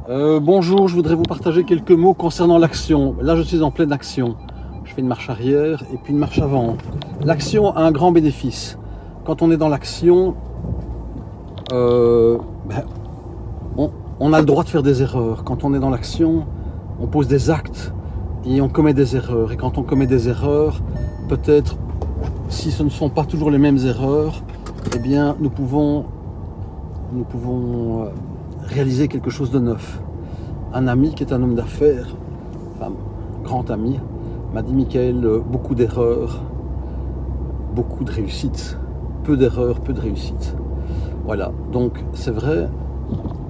Bonjour, je voudrais vous partager quelques mots concernant l'action. Là, je suis en pleine action. Je fais une marche arrière et puis une marche avant. L'action a un grand bénéfice. Quand on est dans l'action, on a le droit de faire des erreurs. Quand on est dans l'action, on pose des actes et on commet des erreurs. Et quand on commet des erreurs, peut-être, si ce ne sont pas toujours les mêmes erreurs, eh bien, nous pouvons réaliser quelque chose de neuf. Un ami qui est un homme d'affaires, enfin, grand ami, m'a dit: Michael, beaucoup d'erreurs, beaucoup de réussites. Peu d'erreurs, peu de réussites. Voilà, donc c'est vrai,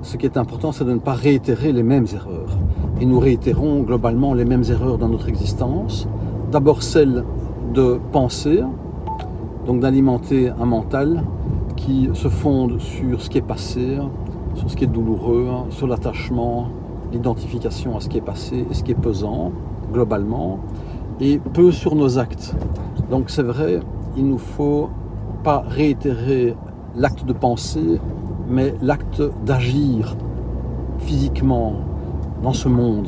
ce qui est important, c'est de ne pas réitérer les mêmes erreurs. Et nous réitérons globalement les mêmes erreurs dans notre existence. D'abord celle de penser, donc d'alimenter un mental qui se fonde sur ce qui est passé, sur ce qui est douloureux, sur l'attachement, l'identification à ce qui est passé et ce qui est pesant, globalement, et peu sur nos actes. Donc c'est vrai, il ne nous faut pas réitérer l'acte de penser, mais l'acte d'agir physiquement dans ce monde.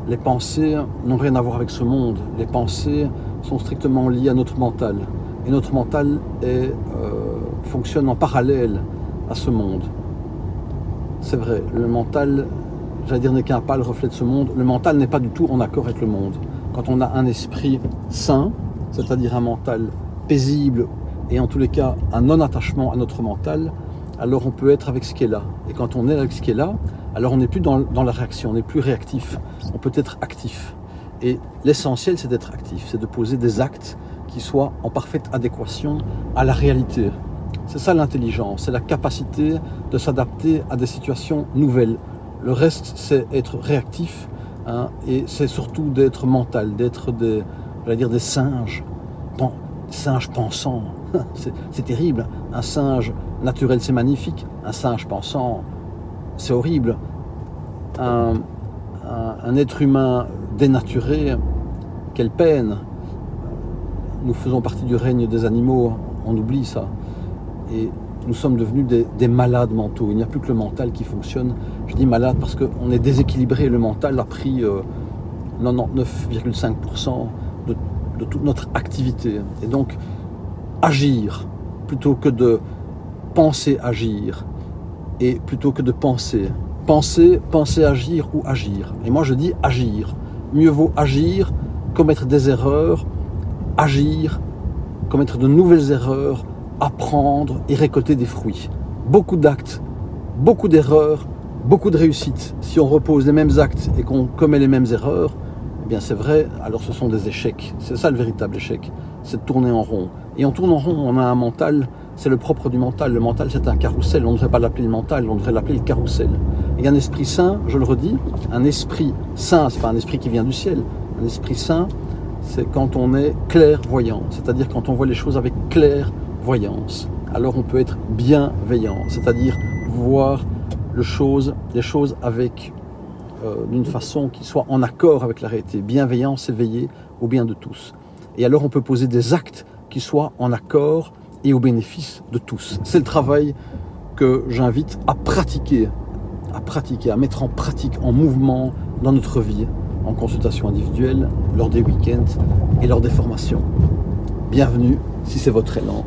Les pensées n'ont rien à voir avec ce monde. Les pensées sont strictement liées à notre mental. Et notre mental fonctionne en parallèle à ce monde. C'est vrai, le mental, j'allais dire, n'est qu'un pâle reflet de ce monde. Le mental n'est pas du tout en accord avec le monde. Quand on a un esprit sain, c'est-à-dire un mental paisible et en tous les cas un non-attachement à notre mental, alors on peut être avec ce qui est là. Et quand on est avec ce qui est là, alors on n'est plus dans la réaction, on n'est plus réactif, on peut être actif. Et l'essentiel, c'est d'être actif, c'est de poser des actes qui soient en parfaite adéquation à la réalité. C'est ça l'intelligence, c'est la capacité de s'adapter à des situations nouvelles. Le reste, c'est être réactif, et c'est surtout d'être mental, d'être des singes, singes pensants. C'est terrible. Un singe naturel, c'est magnifique. Un singe pensant, c'est horrible. Un être humain dénaturé, quelle peine. Nous faisons partie du règne des animaux, on oublie ça. Et nous sommes devenus des malades mentaux. Il n'y a plus que le mental qui fonctionne. Je dis malade parce qu'on est déséquilibré. Le mental a pris 99,5% de toute notre activité. Et donc, agir plutôt que de penser agir, et plutôt que de penser. Penser agir ou agir. Et moi je dis agir. Mieux vaut agir, commettre des erreurs, agir, commettre de nouvelles erreurs, apprendre et récolter des fruits. Beaucoup d'actes, beaucoup d'erreurs, beaucoup de réussites. Si on repose les mêmes actes et qu'on commet les mêmes erreurs, eh bien c'est vrai, alors ce sont des échecs. C'est ça le véritable échec, c'est de tourner en rond. Et en tournant en rond, on a un mental, c'est le propre du mental. Le mental, c'est un carrousel, on ne devrait pas l'appeler le mental, on devrait l'appeler le carrousel. Et un esprit sain, je le redis, un esprit sain, c'est pas un esprit qui vient du ciel. Un esprit sain, c'est quand on est clairvoyant, c'est-à-dire quand on voit les choses avec clairvoyance. Alors on peut être bienveillant, c'est-à-dire voir les choses avec d'une façon qui soit en accord avec la réalité. Bienveillant, c'est veiller au bien de tous. Et alors on peut poser des actes qui soient en accord et au bénéfice de tous. C'est le travail que j'invite à pratiquer, à mettre en pratique, en mouvement dans notre vie, en consultation individuelle, lors des week-ends et lors des formations. Bienvenue si c'est votre élan.